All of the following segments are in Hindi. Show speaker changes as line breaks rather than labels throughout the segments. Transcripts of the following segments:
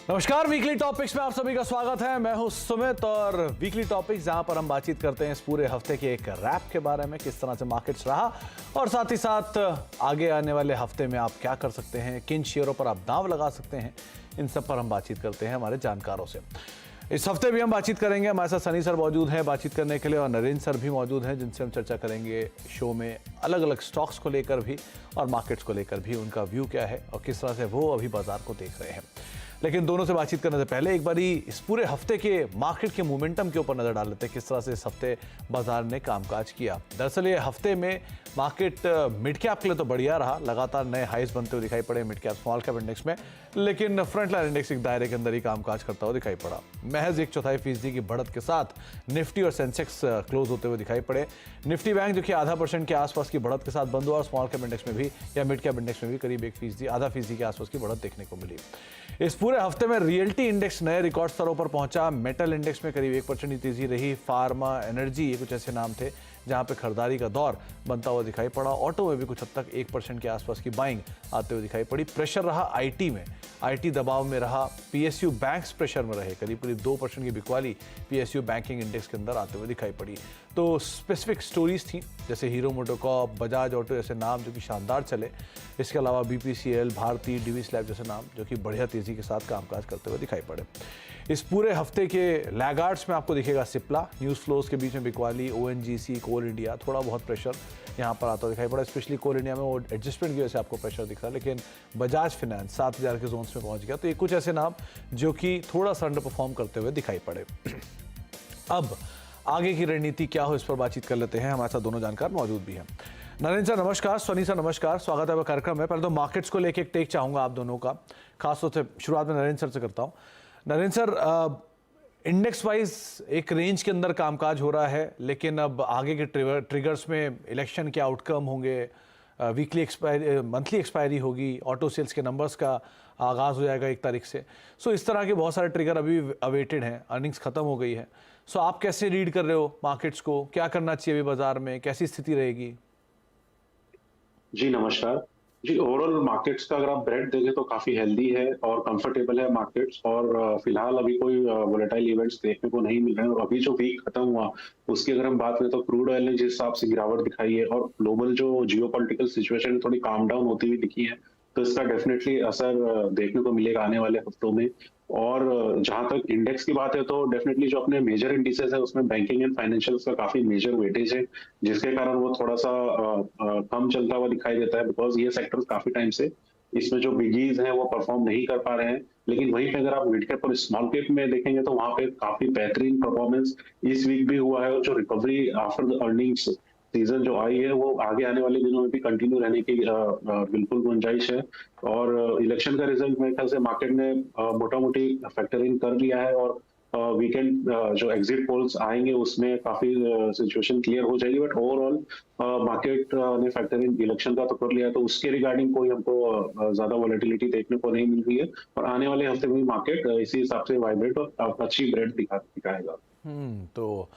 नमस्कार, वीकली टॉपिक्स में आप सभी का स्वागत है। मैं हूं सुमित और वीकली टॉपिक्स जहां पर हम बातचीत करते हैं इस पूरे हफ्ते के एक रैप के बारे में, किस तरह से मार्केट्स रहा और साथ ही साथ आगे आने वाले हफ्ते में आप क्या कर सकते हैं, किन शेयरों पर आप दांव लगा सकते हैं, इन सब पर हम बातचीत करते हैं हमारे जानकारों से। इस हफ्ते भी हम बातचीत करेंगे, हमारे साथ सनी सर मौजूद हैं बातचीत करने के लिए और नरेंद्र सर भी मौजूद हैं जिनसे हम चर्चा करेंगे शो में अलग अलग स्टॉक्स को लेकर भी और मार्केट्स को लेकर भी, उनका व्यू क्या है और किस तरह से वो अभी बाजार को देख रहे हैं। लेकिन दोनों से बातचीत करने से पहले एक बारी इस पूरे हफ्ते के मार्केट के मोमेंटम के ऊपर नजर डाल लेते हैं, किस तरह से इस हफ्ते बाजार ने कामकाज किया। दरअसल ये हफ्ते में मार्केट मिड कैप के लिए तो बढ़िया रहा, लगातार नए हाईज बनते हुए दिखाई पड़े mid cap small cap index में, लेकिन फ्रंटलाइन इंडेक्स एक दायरे के अंदर ही कामकाज करता हुआ दिखाई पड़ा। महज 1/4% की बढ़त के साथ निफ्टी और सेंसेक्स क्लोज होते हुए दिखाई पड़े। निफ्टी बैंक जो कि 0.5% के आसपास की बढ़त के साथ बंद हुआ और स्मॉल कैप इंडेक्स में भी या मिड कैप इंडेक्स में भी करीब 1%, 0.5% के आसपास की बढ़त देखने को मिली। इस पूरे हफ्ते में रियल्टी इंडेक्स नए रिकॉर्ड स्तरों पर पहुंचा। मेटल इंडेक्स में करीब 1% की तेजी रही। फार्मा, एनर्जी, ये कुछ ऐसे नाम थे जहां पे खरीदारी का दौर बनता हुआ दिखाई पड़ा। ऑटो में भी कुछ हद तक 1% के आसपास की बाइंग आते हुए दिखाई पड़ी। प्रेशर रहा आईटी में, आईटी दबाव में रहा। पीएसयू बैंक्स प्रेशर में रहे, करीब 2% की बिकवाली पीएसयू बैंकिंग इंडेक्स के अंदर आते हुए दिखाई पड़ी। तो स्पेसिफिक स्टोरीज थी जैसे हीरो मोटोकॉर्प, बजाज ऑटो जैसे नाम जो कि शानदार चले। इसके अलावा बीपीसीएल, भारती, डीवीएस लैब जैसे नाम जो कि बढ़िया तेजी के साथ कामकाज करते हुए दिखाई पड़े। इस पूरे हफ्ते के लैगार्ड्स में आपको दिखेगा सिप्ला, न्यूज़ फ्लोज के बीच में बिकवाली, ओएनजीसी, कोल इंडिया, थोड़ा बहुत प्रेशर यहाँ पर आता दिखाई पड़ा। स्पेशली कोल इंडिया में वो एडजस्टमेंट की वजह से आपको प्रेशर दिख रहा है, लेकिन बजाज फाइनेंस 7,000 के जोन्स में पहुँच गया। तो ये कुछ ऐसे नाम जो कि थोड़ा सा अंडर परफॉर्म करते हुए दिखाई पड़े। अब आगे की रणनीति क्या हो, इस पर बातचीत कर लेते हैं। हमारे साथ दोनों जानकार मौजूद भी हैं। नरेंद्र सर नमस्कार, सनी सर नमस्कार, स्वागत है आपका कार्यक्रम में। पहले तो मार्केट्स को लेकर एक टेक चाहूँगा आप दोनों का, खासतौर से शुरुआत में नरेंद्र सर से करता हूँ। नरेंद्र सर, इंडेक्स वाइज एक रेंज के अंदर कामकाज हो रहा है, लेकिन अब आगे के ट्रिगर्स में इलेक्शन के आउटकम होंगे, वीकली एक्सपायरी, मंथली एक्सपायरी होगी, ऑटो सेल्स के नंबर्स का आगाज़ हो जाएगा 1 तारीख से। सो इस तरह के बहुत सारे ट्रिगर अभी अवेटेड हैं, अर्निंग्स खत्म हो गई है। सो आप कैसे रीड कर रहे हो मार्केट्स को, क्या करना चाहिए अभी बाजार में, कैसी स्थिति रहेगी?
जी नमस्कार जी। ओवरऑल मार्केट्स का अगर आप ब्रेड देखें तो काफी हेल्दी है और कंफर्टेबल है मार्केट्स, और फिलहाल अभी कोई वोलेटाइल इवेंट्स देखने को नहीं मिल रहे हैं। और अभी जो वीक खत्म हुआ उसकी अगर हम बात करें तो क्रूड ऑयल ने जिस हिसाब से गिरावट दिखाई है और ग्लोबल जो जियोपॉलिटिकल सिचुएशन थोड़ी काम डाउन होती हुई दिखी है, तो इसका डेफिनेटली असर देखने को मिलेगा आने वाले हफ्तों में। और जहां तक इंडेक्स की बात है तो डेफिनेटली जो अपने मेजर इंडिसेस है उसमें बैंकिंग एंड फाइनेंशियल्स का काफी मेजर वेटेज है, जिसके कारण वो थोड़ा सा कम चलता हुआ दिखाई देता है, बिकॉज ये सेक्टर काफी टाइम से इसमें जो बिगीज हैं वो परफॉर्म नहीं कर पा रहे हैं। लेकिन वहीं पे अगर आप मिड कैप और स्मॉल कैप में देखेंगे तो वहां पे काफी बेहतरीन परफॉर्मेंस इस वीक भी हुआ है, और जो recovery after the earnings season जो आई है वो आगे आने वाले दिनों में भी कंटिन्यू रहने की बिल्कुल गुंजाइश है। और इलेक्शन का रिजल्ट मेरे ख्याल से मार्केट ने मोटा मोटी फैक्टर इन कर लिया है, और वीकेंड जो एग्जिट पोल्स आएंगे उसमें काफी सिचुएशन क्लियर हो जाएगी। बट ओवरऑल मार्केट ने फैक्टर इन इलेक्शन का तो कर लिया, तो उसके रिगार्डिंग कोई हमको ज्यादा वॉलेटिलिटी देखने को नहीं मिल रही है, और आने वाले हफ्ते में मार्केट इसी हिसाब से वाइब्रेट और अच्छी ब्रेड दिखाएगा।
तो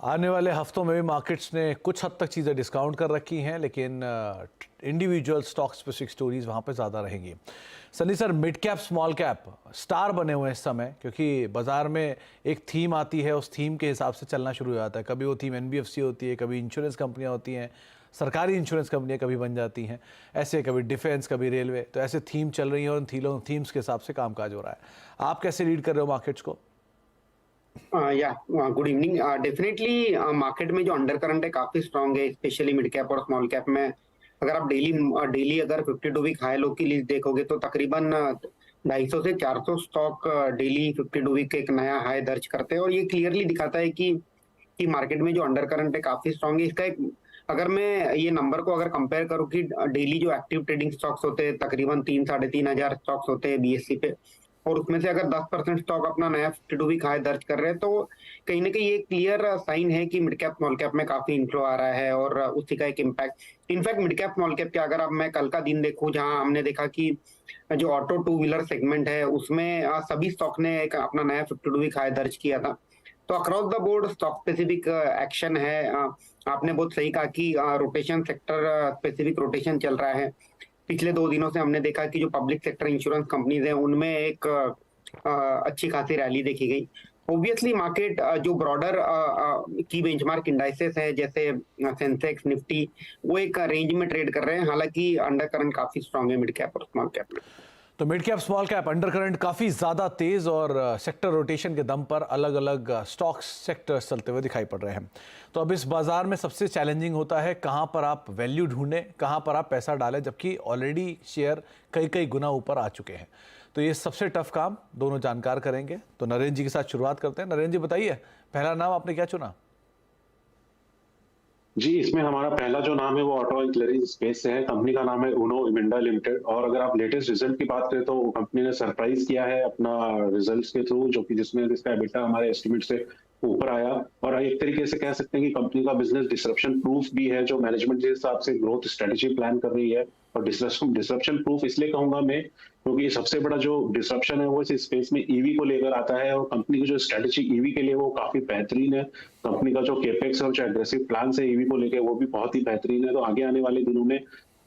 आने वाले हफ्तों में भी मार्केट्स ने कुछ हद तक चीज़ें डिस्काउंट कर रखी हैं, लेकिन इंडिविजुअल स्टॉक स्पेसिफिक स्टोरीज वहाँ पे ज़्यादा रहेंगी। Sunny sir, mid cap small cap star बने हुए हैं इस समय, क्योंकि बाज़ार में एक थीम आती है, उस थीम के हिसाब से चलना शुरू हो जाता है। कभी वो थीम एनबीएफसी होती है, कभी इंश्योरेंस कंपनियाँ होती हैं, सरकारी इंश्योरेंस कंपनियाँ कभी बन जाती हैं, ऐसे कभी डिफेंस, कभी रेलवे, तो ऐसे थीम चल रही हैं और उन थीम्स के हिसाब से कामकाज हो रहा है। आप कैसे रीड कर रहे हो मार्केट्स को?
या गुड इवनिंग। डेफिनेटली मार्केट में जो अंडर करंट है काफी स्ट्रांग है, स्पेशली मिड कैप और स्मॉल कैप में। अगर आप डेली अगर 52 वीक हाई लो की लिस्ट देखोगे तो तकरीबन 250 से 400 स्टॉक डेली 52 वीक एक नया हाई दर्ज करते हैं, और ये क्लियरली दिखाता है कि मार्केट में जो अंडर करंट है काफी स्ट्रांग है। इसका एक, अगर मैं ये नंबर को अगर कंपेयर करूं कि डेली जो एक्टिव ट्रेडिंग स्टॉक्स होते हैं तकरीबन 3-3.5 हजार स्टॉक्स होते हैं बीएससी पे, और उसमें से अगर 10% स्टॉक अपना नया 52 वीक हाई दर्ज कर रहे हैं, तो कहीं ना कहीं ये क्लियर साइन है कि मिड कैप स्मॉल कैप में काफी इन्फ्लो आ रहा है और उसी का एक impact. In fact mid cap small cap के अगर अब मैं कल का दिन देखूं, जहां हमने देखा कि जो ऑटो टू व्हीलर सेगमेंट है उसमें सभी स्टॉक ने एक अपना नया 52 वीक हाई दर्ज किया था। तो across the board stock specific action है। आपने बहुत सही कहा कि रोटेशन सेक्टर स्पेसिफिक रोटेशन चल रहा है। पिछले 2 दिनों से हमने देखा कि जो पब्लिक सेक्टर इंश्योरेंस कंपनीज हैं उनमें एक अच्छी खासी रैली देखी गई। ऑब्वियसली मार्केट जो ब्रॉडर की बेंचमार्क इंडाइसेस है जैसे सेंसेक्स निफ्टी वो एक रेंज में ट्रेड कर रहे हैं, हालांकि अंडर करंट काफी स्ट्रांग है मिड कैप और स्मॉल कैप में।
तो mid cap small cap under current काफी ज्यादा तेज और सेक्टर रोटेशन के दम पर अलग अलग स्टॉक्स सेक्टर्स चलते हुए दिखाई पड़ रहे हैं। तो अब इस बाजार में सबसे चैलेंजिंग होता है कहां पर आप वैल्यू ढूंढें, कहां पर आप पैसा डालें, जबकि ऑलरेडी शेयर कई कई गुना ऊपर आ चुके हैं। तो ये सबसे टफ काम दोनों जानकार करेंगे। तो नरेंद्र जी के साथ शुरुआत करते हैं। नरेंद्र जी बताइए, पहला नाम आपने क्या चुना?
जी, इसमें हमारा पहला जो नाम है वो ऑटो एंसिलरी स्पेस से है। कंपनी का नाम है उनो मिंडा लिमिटेड। और अगर आप लेटेस्ट रिजल्ट की बात करें तो कंपनी ने सरप्राइज किया है अपना रिजल्ट्स के थ्रू, जो कि जिसमें इसका एबिटा हमारे एस्टिमेट से ऊपर आया। और एक तरीके से कह सकते हैं कि कंपनी का बिजनेस डिसरप्शन प्रूफ भी है, जो मैनेजमेंट के हिसाब से ग्रोथ स्ट्रेटेजी प्लान कर रही है। और डिसरप्शन प्रूफ इसलिए कहूंगा मैं, क्योंकि सबसे बड़ा जो डिसरप्शन है वो इस स्पेस में ईवी को लेकर आता है। और कंपनी की जो स्ट्रेटेजी ईवी के लिए वो काफी बेहतरीन है। कंपनी का जो केपेक्स और जो एग्रेसिव प्लान है ईवी को लेकर वो भी बहुत ही बेहतरीन है। तो आगे आने वाले दिनों में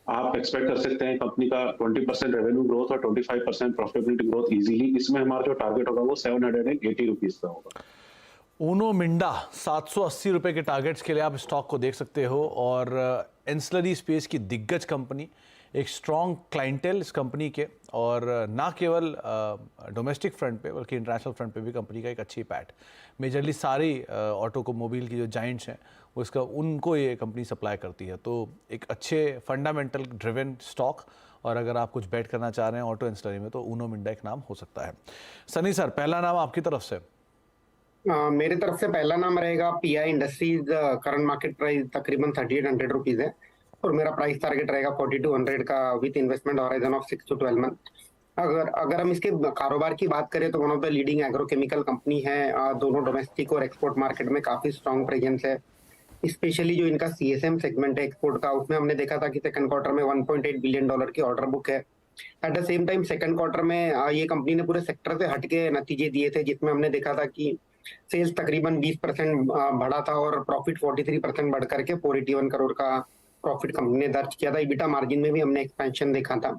आप एक्सपेक्ट कर सकते हैं कंपनी का 20% रेवेन्यू ग्रोथ और 25% प्रॉफिटेबिलिटी ग्रोथ इजीली। इसमें हमारा जो टारगेट होगा वो 780 रुपीज का होगा।
ऊनो मिंडा 780 रुपए के टारगेट्स के लिए आप स्टॉक को देख सकते हो। और एंसिलरी स्पेस की दिग्गज कंपनी, एक स्ट्रॉन्ग क्लाइंटेल इस कंपनी के, और ना केवल डोमेस्टिक फ्रंट पे बल्कि इंटरनेशनल फ्रंट पे भी कंपनी का एक अच्छी पैठ। मेजरली सारी ऑटोमोबाइल की जो जाइंट्स हैं वो इसका उनको ये कंपनी सप्लाई करती है। तो एक अच्छे फंडामेंटल ड्रिवन स्टॉक, और अगर आप कुछ बेट करना चाह रहे हैं ऑटो एंसिलरी में तो ऊनो मिंडा एक नाम हो सकता है। सनी सर, पहला नाम आपकी तरफ से।
मेरे तरफ से पहला नाम रहेगा pi industries. Current market price तकरीबन 3800 रुपीज है और मेरा प्राइस टारगेट रहेगा 4200 का with investment horizon of 6 to 12 month. अगर हम इसके कारोबार की बात करें तो one of the leading agrochemical company है। दोनों डोमेस्टिक और एक्सपोर्ट मार्केट में काफी स्ट्रॉन्ग प्रेजेंस है। स्पेशली जो इनका सीएसएम सेगमेंट है एक्सपोर्ट का, उसमें हमने देखा था कि सेकंड क्वार्टर में $1.8 बिलियन की ऑर्डर बुक है। At the same time second quarter में ये कंपनी ने पूरे सेक्टर से हटके नतीजे दिए थे, जिसमें हमने देखा था कि सेल्स तकरीबन 20% बढ़ा था और प्रॉफिट 43% बढ़ करके 481 करोड़ का प्रॉफिट कंपनी ने दर्ज किया था। ईबिटा मार्जिन में भी हमने एक्सपेंशन देखा था।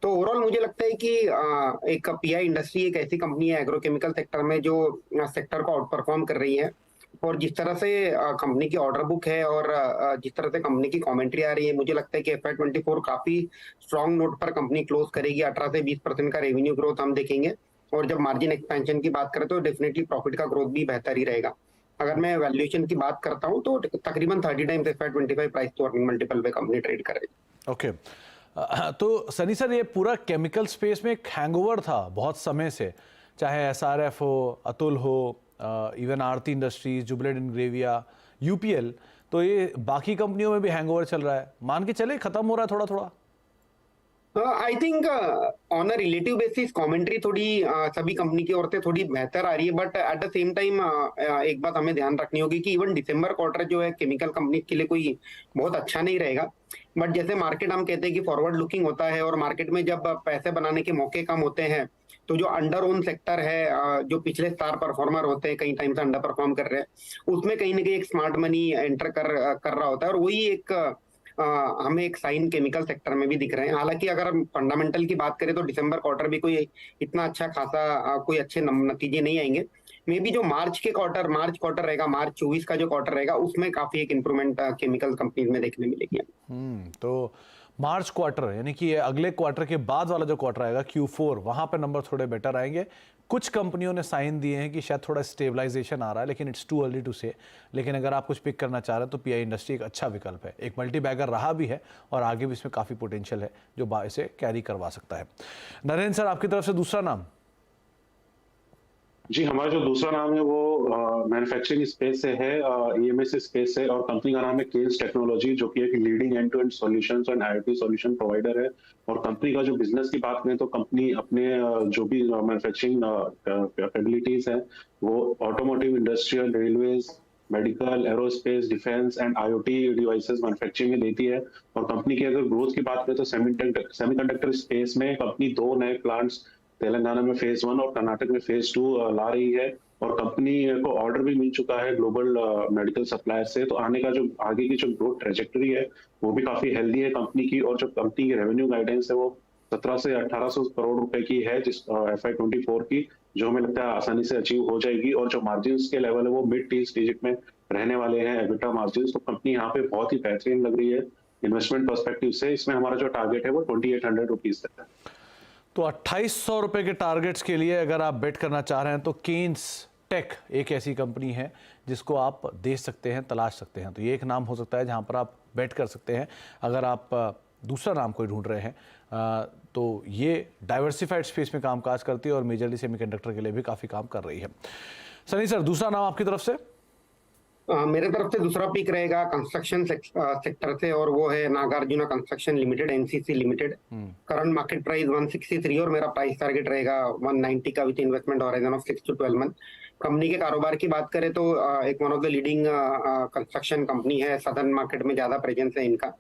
तो ओवरऑल मुझे लगता है कि एक पीआई इंडस्ट्री एक ऐसी कंपनी है एग्रोकेमिकल सेक्टर में जो सेक्टर को आउट परफॉर्म कर रही है। और जिस तरह से कंपनी की ऑर्डर बुक है और जिस तरह से कंपनी की कमेंट्री आ रही है, मुझे लगता है कि FY24 काफी स्ट्रॉन्ग नोट पर कंपनी क्लोज करेगी। 18 से 20% का रेवेन्यू ग्रोथ हम देखेंगे। और जब मार्जिन एक्सपेंशन की बात करें तो डेफिनेटली प्रॉफिट का ग्रोथ भी बेहतर ही रहेगा। अगर मैं वैल्यूएशन की बात करता हूं तो तकरीबन 30 times FY25 price to earning multiple पे कंपनी ट्रेड करेगी।
ओके, तो सनी सर, ये पूरा केमिकल स्पेस में एक हैंगओवर था बहुत समय से, चाहे SRF हो, अतुल हो, इवन आरती इंडस्ट्रीज, जुबिलेंट इंग्रेविया, यूपीएल, तो ये बाकी कंपनियों में भी हैंगओवर चल रहा है। मान के चले खत्म हो रहा है थोड़ा थोड़ा।
I think on a relative basis commentary थोड़ी सभी कंपनी की ओर से थोड़ी बेहतर आ रही है। But at the same time एक बात हमें ध्यान रखनी होगी कि इवन दिसंबर क्वार्टर जो है केमिकल कंपनी के लिए कोई बहुत अच्छा नहीं रहेगा। बट जैसे मार्केट हम कहते हैं कि फॉरवर्ड लुकिंग होता है और मार्केट में जब पैसे बनाने के मौके कम होते हैं तो जो अंडर ओन सेक्टर है, जो पिछले स्टार परफॉर्मर होते हैं कई टाइम से अंडर परफॉर्म कर रहे हैं, उसमें कहीं ना कहीं एक स्मार्ट मनी एंटर कर रहा होता है। और वही एक हमें एक साइन केमिकल सेक्टर में भी दिख रहे हैं। हालांकि अगर हम फंडामेंटल की बात करें तो दिसंबर क्वार्टर भी कोई इतना अच्छा खासा कोई अच्छे नतीजे नहीं आएंगे। मे बी जो मार्च क्वार्टर रहेगा, मार्च 24 का जो क्वार्टर रहेगा, उसमें काफी एक इंप्रूवमेंट केमिकल कंपनीज में देखने मिलेगी।
तो मार्च क्वार्टर यानी कि अगले क्वार्टर के बाद वाला जो क्वार्टर आएगा Q4, वहां पे नंबर थोड़े बेटर आएंगे। कुछ कंपनियों ने साइन दिए हैं कि शायद थोड़ा स्टेबलाइजेशन आ रहा है, लेकिन इट्स टू अर्ली टू से। लेकिन अगर आप कुछ पिक करना चाह रहे हैं तो पीआई इंडस्ट्री एक अच्छा विकल्प है। एक मल्टी बैगर रहा भी है और आगे भी इसमें काफ़ी पोटेंशियल है जो इसे कैरी करवा सकता है। नरेंद्र सर, आपकी तरफ से दूसरा नाम।
जी, हमारा जो दूसरा नाम है वो मैन्युफैक्चरिंग स्पेस से है, EMS स्पेस से। और कंपनी का नाम है केल्स टेक्नोलॉजी, जो कि एक leading end to end solutions और IoT सॉल्यूशन प्रोवाइडर है। और कंपनी का जो बिजनेस की बात करें तो कंपनी अपने जो भी मैन्युफैक्चरिंग कैपेबिलिटीज है वो automotive, industrial, railways, medical, aerospace, defence and IoT devices manufacturing में देती है। और कंपनी की अगर ग्रोथ की बात करें तो सेमीकंडक्टर स्पेस में कंपनी 2 नए प्लांट्स तेलंगाना में फेज 1 और कर्नाटक में फेज 2 ला रही है। और कंपनी को ऑर्डर भी मिल चुका है ग्लोबल मेडिकल सप्लायर से। तो आगे की जो ग्रोथ ट्रेजेक्टरी है वो भी काफी हेल्दी है कंपनी की। और जो कंपनी की रेवेन्यू गाइडेंस है वो 17 से 1800 करोड़ रुपए की है, जिस FY24 की, जो हमें लगता है आसानी से अचीव हो जाएगी। और जो मार्जिन्स के लेवल है वो मिड टीन्स डिजिट में रहने वाले हैं एबिटा मार्जिन्स। तो कंपनी यहाँ पे बहुत ही बेहतरीन लग रही है इन्वेस्टमेंट पर्सपेक्टिव से। इसमें हमारा जो टारगेट है वो 2800 रुपीज तक है।
तो 2800 रुपए के टारगेट्स के लिए अगर आप बेट करना चाह रहे हैं तो केन्स टेक एक ऐसी कंपनी है जिसको आप देख सकते हैं, तलाश सकते हैं। तो ये एक नाम हो सकता है जहां पर आप बेट कर सकते हैं। अगर आप दूसरा नाम कोई ढूंढ रहे हैं तो ये डाइवर्सिफाइड स्पेस में कामकाज करती है और मेजरली सेमीकंडक्टर के लिए भी काफ़ी काम कर रही है। सनी सर, दूसरा नाम आपकी तरफ से?
मेरे तरफ से दूसरा पिक रहेगा कंस्ट्रक्शन सेक्टर से, और वो है Nagarjuna construction limited, NCC limited. Current market price 163 और मेरा प्राइस टारगेट रहेगा 190 का with investment horizon of 6 to 12 month. Company के कारोबार की बात करें तो एक one of the leading construction company है, सदर्न मार्केट में ज्यादा प्रेजेंस है इनका।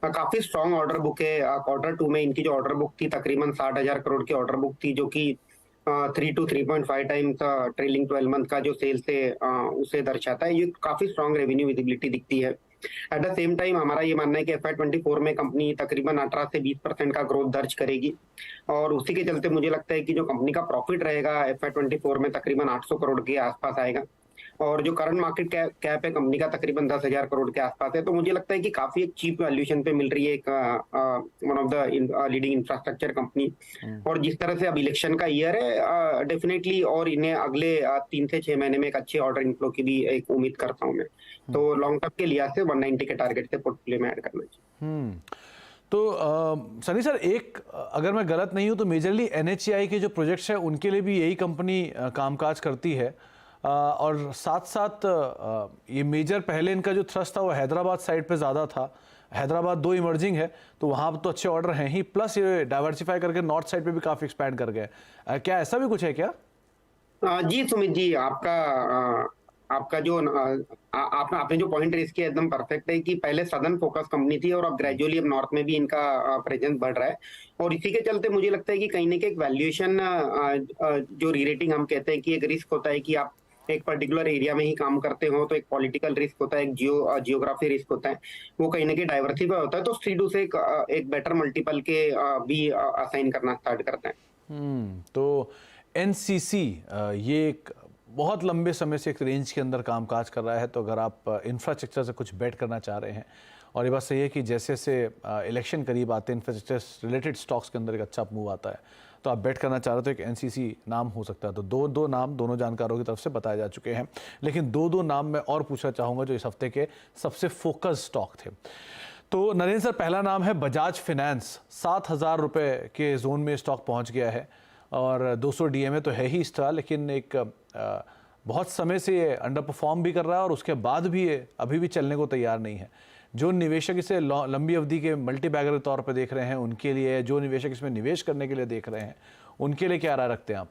काफी स्ट्रॉन्ग ऑर्डर बुक है। Q2 में इनकी जो ऑर्डर बुक थी तकरीबन 60,000 करोड़ की ऑर्डर बुक थी, जो कि 3 to 3.5 टाइम्स ट्रेलिंग 12 मंथ का जो सेल्स है उसे दर्शाता है। ये काफी स्ट्रॉन्ग रेवेन्यू विजिबिलिटी दिखती है। एट द सेम टाइम हमारा ये मानना है कि FY24 में कंपनी तकरीबन 18 से 20% का ग्रोथ दर्ज करेगी, और उसी के चलते मुझे लगता है कि जो कंपनी का प्रॉफिट रहेगा FY24 में तकरीबन 800 करोड़ के आसपास आएगा, और जो करंट मार्केट कैप है कंपनी का तकरीबन 10,000 करोड़ के आसपास है। तो मुझे लगता है कि काफी एक चीप वैल्यूएशन पे मिल रही है एक one of the leading infrastructure company. और जिस तरह से अब इलेक्शन का ईयर है, डेफिनेटली और इन्हें अगले 3 से 6 महीने में एक अच्छे ऑर्डर इनफ्लो की भी एक उम्मीद करता हूँ मैं। तो लॉन्ग टर्म के लिहाज से 190 के टारगेट से पोर्टफोलियो में ऐड करना चाहिए।
तो सनी सर, एक अगर मैं गलत नहीं हूं तो मेजरली NHAI के जो प्रोजेक्ट्स हैं उनके लिए भी यही कंपनी कामकाज करती है, और साथ साथ ये मेजर पहले इनका जो थ्रस्ट था वो हैदराबाद साइड पे ज़्यादा था। हैदराबाद 2 इमर्जिंग है तो वहाँ तो अच्छे ऑर्डर हैं ही, प्लस ये डाइवर्सिफाई करके नॉर्थ साइड पे भी काफ़ी एक्सपैंड कर गए। क्या ऐसा भी कुछ है क्या?
जी सुमित जी, आपका जो आपने जो पॉइंट रेस किया एकदम परफेक्ट है कि पहले सदर्न फोकस कंपनी थी और अब ग्रेजुअली अब नॉर्थ में भी इनका प्रेजेंस बढ़ रहा है। और इसी के चलते मुझे लगता है कि कहीं ना कहीं एक वैल्यूएशन जो रीरेटिंग हम कहते हैं कि एक रिस्क होता है कि आप एक पर्टिकुलर एरिया में ही काम करते हो, तो एक पॉलिटिकल रिस्क होता है, एक जियोग्राफी रिस्क होता है, वो कहीं ना कहीं डाइवर्सिफाई होता है। तो स्ट्रीडू से एक बेटर मल्टीपल के भी असाइन करना स्टार्ट करते हैं।
तो NCC ये एक बहुत लंबे समय से एक रेंज के अंदर कामकाज कर रहा है। तो अगर आप इंफ्रास्ट्रक्चर से कुछ बेट करना चाह रहे हैं, और ये बात सही है कि जैसे जैसे इलेक्शन करीब आते हैं इंफ्रास्ट्रक्चर रिलेटेड स्टॉक्स के अंदर एक अच्छा मूव आता है, तो आप बेट करना चाह रहे हो तो एक NCC नाम हो सकता है। तो दो नाम दोनों जानकारों की तरफ से बताए जा चुके हैं, लेकिन दो नाम मैं और पूछना चाहूँगा जो इस हफ्ते के सबसे फोकस स्टॉक थे। तो नरेंद्र सर, पहला नाम है बजाज फिनेंस। 7,000 रुपये के जोन में स्टॉक पहुँच गया है और 200 DMA तो है ही इस तरह, लेकिन एक बहुत समय से ये अंडर परफॉर्म भी कर रहा है और उसके बाद भी ये अभी भी चलने को तैयार नहीं है। जो निवेशक इसे लंबी अवधि के मल्टी बैगर के तौर पर देख रहे हैं उनके लिए, जो निवेशक इसमें निवेश करने के लिए देख रहे हैं उनके लिए क्या राय रखते हैं आप?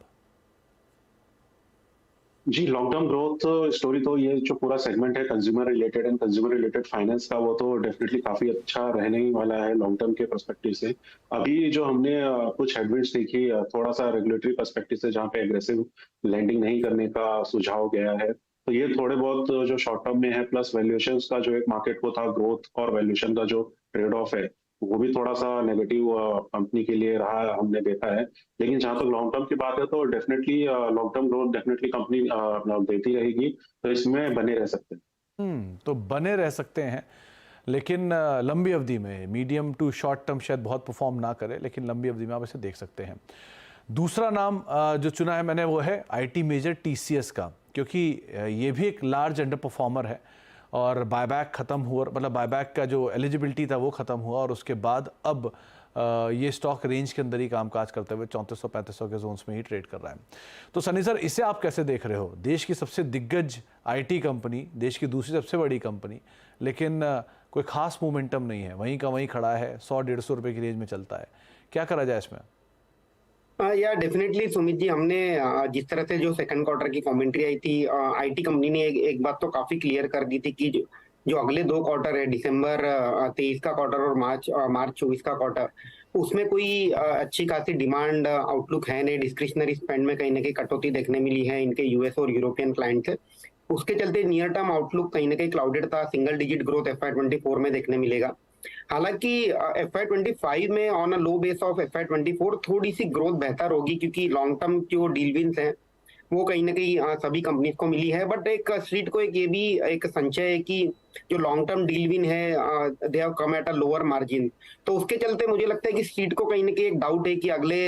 जी, लॉन्ग टर्म ग्रोथ स्टोरी तो ये जो पूरा सेगमेंट है consumer related and consumer related finance का, वो तो डेफिनेटली काफी अच्छा रहने ही वाला है लॉन्ग टर्म के पर्सपेक्टिव से। अभी जो हमने कुछ हेडविंड्स देखी थोड़ा सा रेगुलेटरी पर्सपेक्टिव से, जहाँ पे एग्रेसिव लैंडिंग नहीं करने का सुझाव गया है, तो ये थोड़े बहुत जो शॉर्ट टर्म में है, प्लस वैल्यूएशन का जो एक मार्केट को था, ग्रोथ और वैल्यूएशन का जो ट्रेड ऑफ है वो भी थोड़ा सा नेगेटिव कंपनी के लिए रहा, हमने देखा है। लेकिन जहां तक लॉन्ग टर्म की बात है तो definitely long term growth definitely company देती रहेगी, तो इसमें बने रह सकते हैं।
तो बने रह सकते हैं, लेकिन लंबी अवधि में, मीडियम टू शॉर्ट टर्म शायद बहुत परफॉर्म ना करे, लेकिन लंबी अवधि में आप इसे देख सकते हैं। दूसरा नाम जो चुना है मैंने वो है IT मेजर TCS का, क्योंकि ये भी एक लार्ज अंडर परफॉर्मर है और बायबैक ख़त्म हुआ, मतलब बायबैक का जो एलिजिबिलिटी था वो ख़त्म हुआ और उसके बाद अब ये स्टॉक रेंज के अंदर ही कामकाज करते हुए 3400-3500 के जोन्स में ही ट्रेड कर रहा है। तो सनी सर, इसे आप कैसे देख रहे हो? देश की सबसे दिग्गज IT कंपनी, देश की दूसरी सबसे बड़ी कंपनी, लेकिन कोई खास मोमेंटम नहीं है, वहीं का वहीं खड़ा है, 100-150 रुपये की रेंज में चलता है। क्या करा जाए इसमें?
या डेफिनेटली सुमित जी, हमने जिस तरह से जो सेकंड क्वार्टर की कमेंट्री आई थी, IT कंपनी ने एक बात तो काफी क्लियर कर दी थी कि जो अगले 2 क्वार्टर है, दिसंबर 23 का क्वार्टर और मार्च 24 का क्वार्टर, उसमें कोई अच्छी खासी डिमांड आउटलुक है नहीं। डिस्क्रिशनरी स्पेंड में कहीं ना कहीं कटौती देखने मिली है इनके US और यूरोपियन क्लाइंट से। उसके चलते नियर टर्म आउटलुक कहीं ना कहीं क्लाउडेड था। सिंगल डिजिट ग्रोथ FY24 में देखने मिलेगा। हालांकि FY25 में on a low base of FY24 थोड़ी सी ग्रोथ बेहतर होगी, क्योंकि लॉन्ग टर्म जो डील विंस हैं वो कहीं ना कहीं सभी कंपनीज को मिली है। बट एक स्ट्रीट को एक ये भी एक संशय है कि जो लॉन्ग टर्म डील विन है they have come at a lower margin. तो उसके चलते मुझे लगता है कि स्ट्रीट को कहीं ना कहीं एक डाउट है कि अगले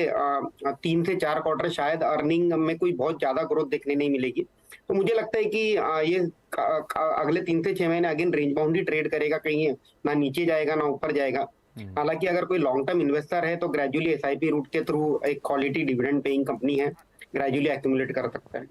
3 से 4 क्वार्टर शायद अर्निंग में कोई बहुत ज्यादा ग्रोथ देखने नहीं मिलेगी। तो मुझे लगता है कि ये अगले 3 से 6 महीने अगेन रेंज बाउंड ही ट्रेड करेगा, कहीं ना नीचे जाएगा ना ऊपर जाएगा। हालांकि अगर कोई लॉन्ग टर्म इन्वेस्टर है तो ग्रेजुअली SIP रूट के थ्रू एक क्वालिटी डिविडेंड पेइंग कंपनी है, ग्रेजुअली एक्यूमुलेट कर सकता है।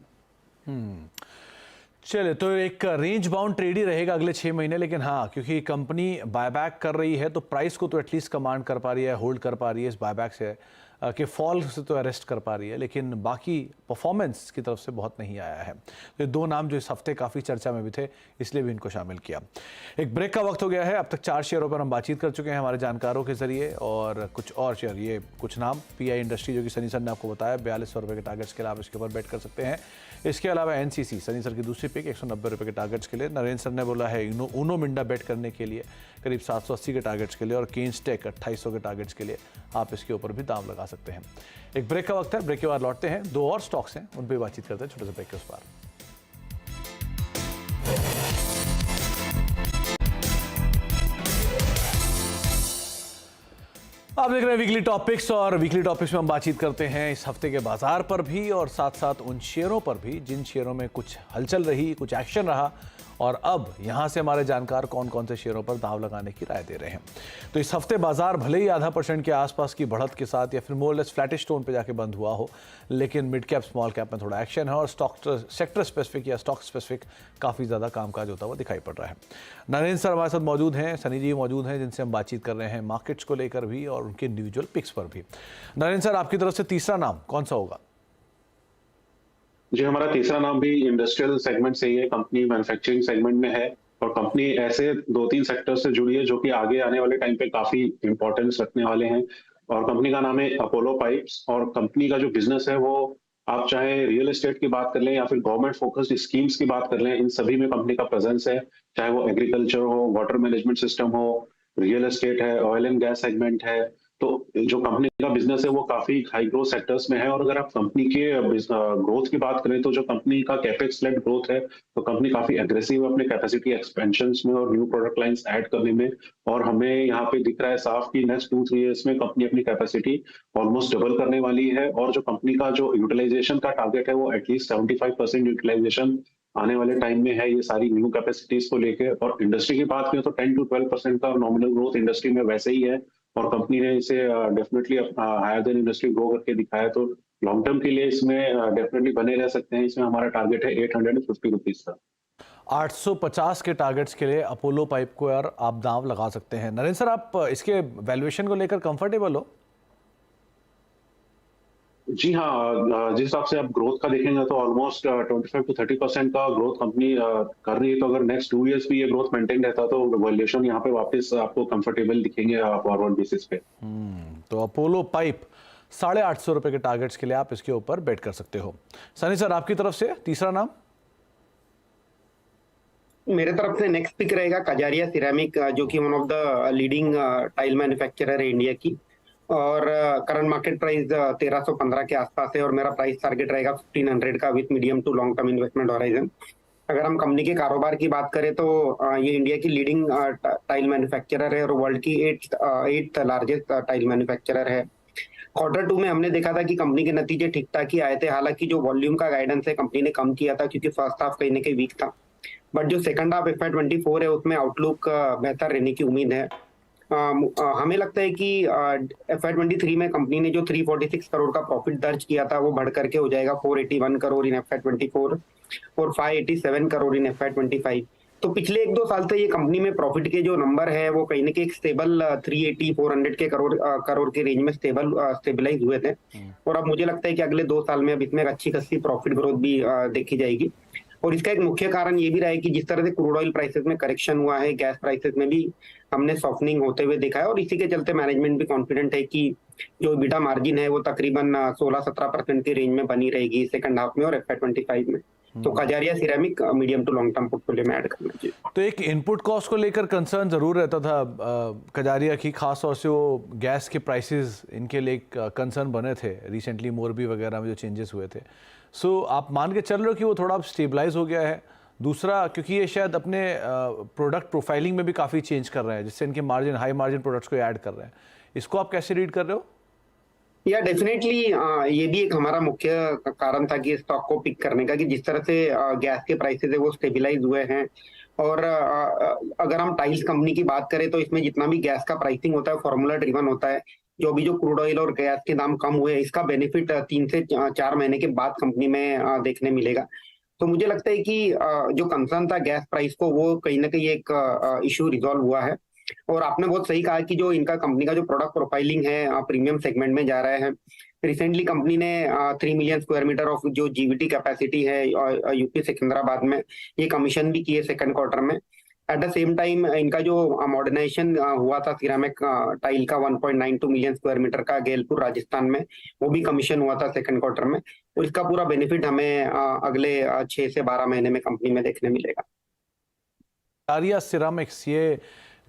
चलिए, तो एक रेंज बाउंड ट्रेड ही रहेगा अगले 6 महीने, लेकिन हाँ, क्योंकि कंपनी बायबैक कर रही है तो प्राइस को तो एटलीस्ट कमांड कर पा रही है, होल्ड कर पा रही है इस बायबैक से, के फॉल से तो अरेस्ट कर पा रही है, लेकिन बाकी परफॉर्मेंस की तरफ से बहुत नहीं आया है। तो ये 2 नाम जो इस हफ्ते काफ़ी चर्चा में भी थे, इसलिए भी इनको शामिल किया। एक ब्रेक का वक्त हो गया है। अब तक 4 शेयरों पर हम बातचीत कर चुके हैं हमारे जानकारों के जरिए, और कुछ और शेयर, ये कुछ नाम PI इंडस्ट्री जो कि सनी सर ने आपको बताया 4200 रुपये के टारगेट्स के लिए आप इसके ऊपर बेट कर सकते हैं। इसके अलावा NCC सनी सर की दूसरी पिक 190 रुपये के टारगेट्स के लिए, नरेंद्र सर ने बोला है उनो मिंडा बेट करने के लिए करीब 780 के टारगेट्स के लिए, और केन्स टेक 2800 के टारगेट्स के लिए आप इसके ऊपर भी दाम लगा सकते हैं। एक ब्रेक का वक्त है, ब्रेक के बाद लौटते हैं। 2 और स्टॉक्स हैं, उन पर बातचीत करते हैं छोटे से ब्रेक के उस पार। आप देख रहे हैं वीकली टॉपिक्स, और वीकली टॉपिक्स में हम बातचीत करते हैं इस हफ्ते के बाजार पर भी, और साथ साथ उन शेयरों पर भी जिन शेयरों में कुछ हलचल रही, कुछ एक्शन रहा, और अब यहां से हमारे जानकार कौन कौन से शेयरों पर दांव लगाने की राय दे रहे हैं। तो इस हफ्ते बाजार भले ही 0.5% के आसपास की बढ़त के साथ या फिर मोर लेस फ्लैटिश टोन पे जाके बंद हुआ हो, लेकिन मिड कैप स्मॉल कैप में थोड़ा एक्शन है, और स्टॉक सेक्टर स्पेसिफिक या स्टॉक स्पेसिफिक काफ़ी ज़्यादा कामकाज होता हुआ दिखाई पड़ रहा है। नरेंद्र सर हमारे साथ मौजूद हैं, सनी जी मौजूद हैं, जिनसे हम बातचीत कर रहे हैं मार्केट्स को लेकर भी और उनके इंडिविजुअल पिक्स पर भी। नरेंद्र सर, आपकी तरफ से तीसरा नाम कौन सा होगा?
जी, हमारा तीसरा नाम भी इंडस्ट्रियल सेगमेंट से ही है। कंपनी मैन्युफैक्चरिंग सेगमेंट में है, और कंपनी ऐसे 2-3 सेक्टर से जुड़ी है जो कि आगे आने वाले टाइम पे काफी इंपॉर्टेंस रखने वाले हैं। और कंपनी का नाम है अपोलो पाइप्स, और कंपनी का जो बिजनेस है वो आप चाहे रियल एस्टेट की बात कर लें या फिर गवर्नमेंट फोकस्ड स्कीम्स की बात कर लें, इन सभी में कंपनी का प्रेजेंस है। चाहे वो एग्रीकल्चर हो, वाटर मैनेजमेंट सिस्टम हो, रियल एस्टेट है, ऑयल एंड गैस सेगमेंट है। तो जो कंपनी का बिजनेस है वो काफी हाई ग्रोथ सेक्टर्स में है। और अगर आप कंपनी के ग्रोथ की बात करें तो जो कंपनी का कैपेक्स लेड ग्रोथ है, तो कंपनी काफी एग्रेसिव है अपने कैपेसिटी एक्सपेंशंस में और न्यू प्रोडक्ट लाइंस ऐड करने में। और हमें यहाँ पे दिख रहा है साफ कि नेक्स्ट 2-3 इयर्स में कंपनी अपनी कैपेसिटी ऑलमोस्ट डबल करने वाली है। और जो कंपनी का जो यूटिलाइजेशन का टारगेट है वो एटलीस्ट 75% यूटिलाइजेशन आने वाले टाइम में है, ये सारी न्यू कैपेसिटीज को लेकर। और इंडस्ट्री की बात करें तो 10 to 12% का नॉमिनल ग्रोथ इंडस्ट्री में वैसे ही है, और कंपनी ने इसे definitely higher than industry grow करके दिखाया। तो लॉन्ग टर्म के लिए इसमें डेफिनेटली बने रह सकते हैं। इसमें हमारा टारगेट है 850 रुपीज का।
850 के टारगेट्स के लिए अपोलो पाइप को यार आप दांव लगा सकते हैं। नरेंद्र सर, आप इसके वैल्यूएशन को लेकर कंफर्टेबल हो?
जी हाँ, जिस हिसाब से आप ग्रोथ का देखेंगे तो ऑलमोस्ट 25 to 30% का ग्रोथ कंपनी कर रही है। तो अगर नेक्स्ट 2 इयर्स भी ये ग्रोथ मेंटेन रहता तो वैल्यूएशन यहाँ पे वापस आपको कंफर्टेबल दिखेंगे फॉरवर्ड बेसिस पे।
तो अपोलो पाइप 850 रुपए के टारगेट्स के लिए आप इसके ऊपर बेट कर सकते हो। सनी सर, आपकी तरफ से तीसरा नाम?
मेरे तरफ से नेक्स्ट पिक रहेगा कजारिया सिरेमिक, जो कि one of the leading tile manufacturer है इंडिया की, और करंट मार्केट प्राइस 1315 के आसपास है, और मेरा प्राइस टारगेट रहेगा 1500 का with medium to long term investment horizon. अगर हम कंपनी के कारोबार की बात करें तो ये इंडिया की लीडिंग टाइल मैन्युफैक्चरर है और वर्ल्ड की 8th लार्जेस्ट टाइल मैन्युफैक्चरर है। Q2 में हमने देखा था कि कंपनी के नतीजे ठीक ठाक ही आए थे। हालांकि जो वॉल्यूम का गाइडेंस है कंपनी ने कम किया था, क्योंकि फर्स्ट हाफ कहीं ना कहीं वीक था। बट जो सेकंड हाफ FY24 है उसमें आउटलुक बेहतर रहने की उम्मीद है। हमें लगता है कि FY23 में कंपनी ने जो 346 करोड़ का प्रॉफिट दर्ज किया था वो बढ़ करके हो जाएगा 481 करोड़ इन FY24 और 587 करोड़ इन FY25। तो पिछले 1-2 साल से ये कंपनी में प्रॉफिट के जो नंबर है वो कहीं ना कहीं एक स्टेबल 380-400 के करोड़ के रेंज में स्टेबलाइज हुए थे। और अब मुझे लगता है कि अगले 2 साल में अब इसमें अच्छी खासी प्रॉफिट ग्रोथ भी देखी जाएगी। और इसका एक मुख्य कारण ये भी रहा है कि जिस तरह से क्रूड ऑयल प्राइसेस में करेक्शन हुआ है, गैस प्राइसेस में भी हमने सॉफ्टनिंग होते हुए देखा है, और इसी के चलते मैनेजमेंट भी कॉन्फिडेंट है कि जो EBITDA मार्जिन है वो तकरीबन 16-17% के रेंज में बनी रहेगी सेकंड हाफ में और FY25 में। तो Kajaria ceramic medium to long term portfolio में ऐड करना चाहिए।
तो एक इनपुट कॉस्ट को लेकर कंसर्न ज़रूर रहता था कजारिया की, खास तौर से वो गैस के प्राइसेस इनके लिए एक कंसर्न बने थे रिसेंटली, मोरबी वगैरह में जो चेंजेस हुए थे। सो आप मान के चल रहे हो कि वो थोड़ा स्टेबलाइज हो गया है? दूसरा, क्योंकि ये शायद अपने प्रोडक्ट प्रोफाइलिंग में भी काफ़ी चेंज कर रहे हैं, जिससे इनके मार्जिन, हाई मार्जिन प्रोडक्ट्स को ऐड कर रहे हैं, इसको आप कैसे रीड कर रहे हो?
या डेफिनेटली ये भी एक हमारा मुख्य कारण था कि स्टॉक को पिक करने का, कि जिस तरह से गैस के प्राइसेस है वो स्टेबलाइज हुए हैं। और अगर हम टाइल्स कंपनी की बात करें तो इसमें जितना भी गैस का प्राइसिंग होता है फॉर्मूला ड्रिवन होता है। जो क्रूड ऑयल और गैस के दाम कम हुए, इसका बेनिफिट 3 से 4 महीने के बाद कंपनी में देखने मिलेगा। तो मुझे लगता है कि जो कंसर्न था गैस प्राइस को, वो कहीं ना कहीं एक इशू रिजॉल्व हुआ है। और आपने बहुत सही कहा कि जो इनका कंपनी का जो प्रोडक्ट प्रोफाइलिंग है प्रीमियम सेगमेंट में जा रहा है। रिसेंटली कंपनी ने 3 मिलियन स्क्वायर मीटर ऑफ जो जीवीटी कैपेसिटी है यूपी सिकंदराबाद में, ये कमीशन भी किए सेकंड क्वार्टर में। एट द सेम टाइम इनका जो मॉडर्नाइजेशन हुआ था सिरामिक टाइल का 1.92 मिलियन स्क्वायर मीटर का गेलपुर राजस्थान में, वो भी कमीशन हुआ था सेकंड क्वार्टर में। और इसका पूरा बेनिफिट हमें अगले 6 से 12 महीने में कंपनी में देखने मिलेगा।
कजारिया सिरामिक्स, ये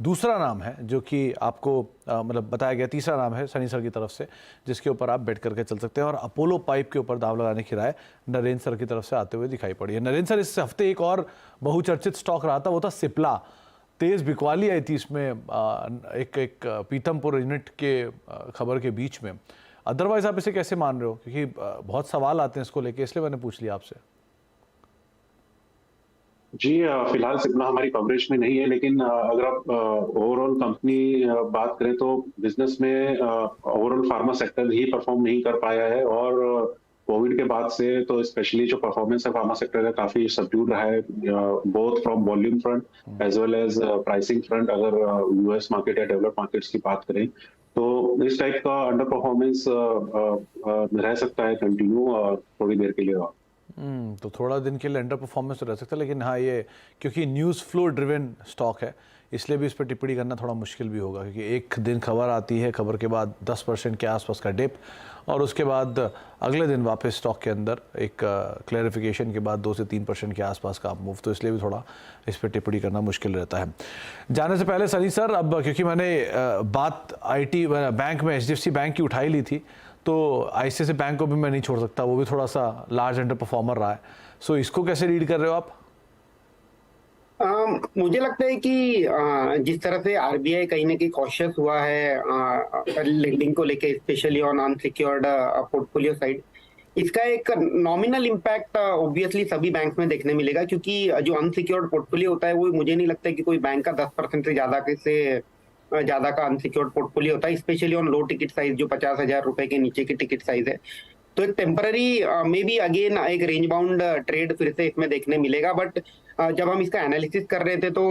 दूसरा नाम है जो कि आपको मतलब बताया गया, तीसरा नाम है सनी सर की तरफ से जिसके ऊपर आप बेट करके चल सकते हैं। और अपोलो पाइप के ऊपर दाव लगाने की राय नरेंद्र सर की तरफ से आते हुए दिखाई पड़ी है। नरेंद्र सर, इस हफ्ते एक और बहुचर्चित स्टॉक रहा था, वो था सिप्ला। तेज बिकवाली आई थी इसमें एक पीथमपुर यूनिट के खबर के बीच में। अदरवाइज आप इसे कैसे मान रहे हो? क्योंकि बहुत सवाल आते हैं इसको लेके, इसलिए मैंने पूछ लिया आपसे।
जी, फिलहाल सिप्ला हमारी कवरेज में नहीं है, लेकिन अगर आप ओवरऑल कंपनी बात करें तो बिजनेस में ओवरऑल फार्मा सेक्टर ही परफॉर्म नहीं कर पाया है। और कोविड के बाद से तो स्पेशली जो परफॉर्मेंस है फार्मा सेक्टर का काफी सबड्यूड रहा है, both from volume front as well as pricing front. अगर यूएस मार्केट या डेवलप्ड मार्केट्स की बात करें तो इस टाइप का अंडर परफॉर्मेंस रह सकता है कंटिन्यू थोड़ी देर के लिए।
तो थोड़ा दिन के लिए अंडर परफॉर्मेंस तो रह सकता है, लेकिन हाँ, ये क्योंकि न्यूज़ फ्लो ड्रिवन स्टॉक है, इसलिए भी इस पर टिप्पणी करना थोड़ा मुश्किल भी होगा। क्योंकि एक दिन खबर आती है, खबर के बाद 10% के आसपास का डिप, और उसके बाद अगले दिन वापस स्टॉक के अंदर एक क्लैरिफिकेशन के बाद 2 से 3% के आसपास का मूव। तो इसलिए भी थोड़ा इस पर टिप्पणी करना मुश्किल रहता है। जाने से पहले सनी सर, अब क्योंकि मैंने बात IT बैंक में HDFC बैंक की उठाई ली थी, तो ICICI बैंक को भी मैं नहीं छोड़ सकता, वो भी थोड़ा सा लार्ज अंडर परफॉर्मर रहा है। सो इसको कैसे रीड कर रहे हो आप?
मुझे लगता है कि जिस तरह से RBI कहीं ना कहीं कॉशियस हुआ है लेंडिंग को लेके, specially on unsecured portfolio side, इसका एक नॉमिनल इम्पैक्ट ऑब्वियसली सभी बैंक में देखने मिलेगा। क्योंकि जो अनसिक्योर्ड पोर्टफोलियो होता है वो मुझे नहीं लगता कि कोई बैंक का 10% से ज्यादा का अनसिक्योर्ड पोर्टफोलियो होता है, specially on low ticket size जो 50,000 रुपए के नीचे की टिकट साइज है। तो एक टेम्पररी मे बी अगेन एक रेंज बाउंड ट्रेड फिर से इसमें देखने मिलेगा। बट जब हम इसका एनालिसिस कर रहे थे तो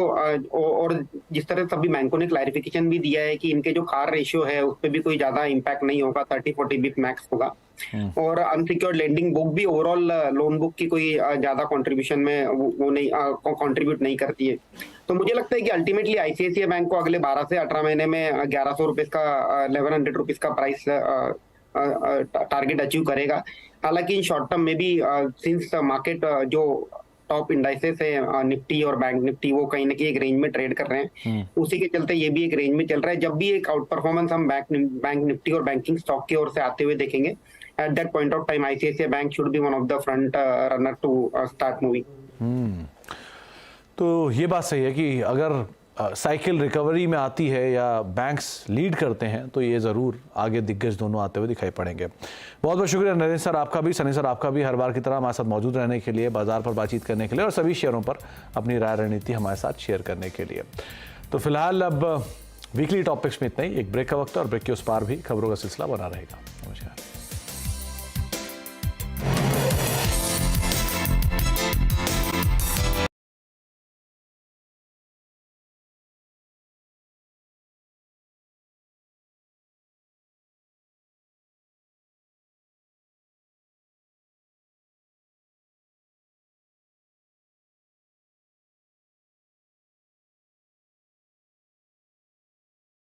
और जिस तरह सभी बैंकों ने क्लैरिफिकेशन भी दिया है कि इनके जो खार रेशियो है उस पर भी कोई ज्यादा इम्पैक्ट नहीं होगा, 30-40 बिप मैक्स होगा। और अनसिक्योर्ड लेंडिंग बुक भी ओवरऑल लोन बुक की कोई ज्यादा कंट्रीब्यूशन में वो नहीं कंट्रीब्यूट नहीं करती है। तो मुझे लगता है कि अल्टीमेटली ICICI बैंक को अगले 12 से 18 महीने में 1100 रुपीज का 1100 रुपीज का प्राइस टारगेट अचीव करेगा। हालांकि इन शॉर्ट टर्म में भी सिंस मार्केट जो टॉप इंडाइसेस है निफ्टी और बैंक निफ्टी, वो कहीं ना कहीं एक रेंज में ट्रेड कर रहे हैं, उसी के चलते ये भी एक रेंज में चल रहा है। जब भी एक आउट परफॉर्मेंस हम बैंक निफ्टी और बैंकिंग स्टॉक की ओर से आते हुए देखेंगे, at that point of time ICICI bank should be one of the front runner to start moving.
तो ये बात सही है कि अगर साइकिल रिकवरी में आती है या बैंक्स लीड करते हैं तो ये ज़रूर आगे दिग्गज दोनों आते हुए दिखाई पड़ेंगे। बहुत बहुत शुक्रिया नरेंद्र सर आपका भी, सनी सर आपका भी, हर बार की तरह हमारे साथ मौजूद रहने के लिए, बाजार पर बातचीत करने के लिए और सभी शेयरों पर अपनी राय रणनीति हमारे साथ शेयर करने के लिए। तो फिलहाल अब वीकली टॉपिक्स में इतना ही। एक ब्रेक का वक्त है और ब्रेक के उस पार भी खबरों का सिलसिला बना रहेगा।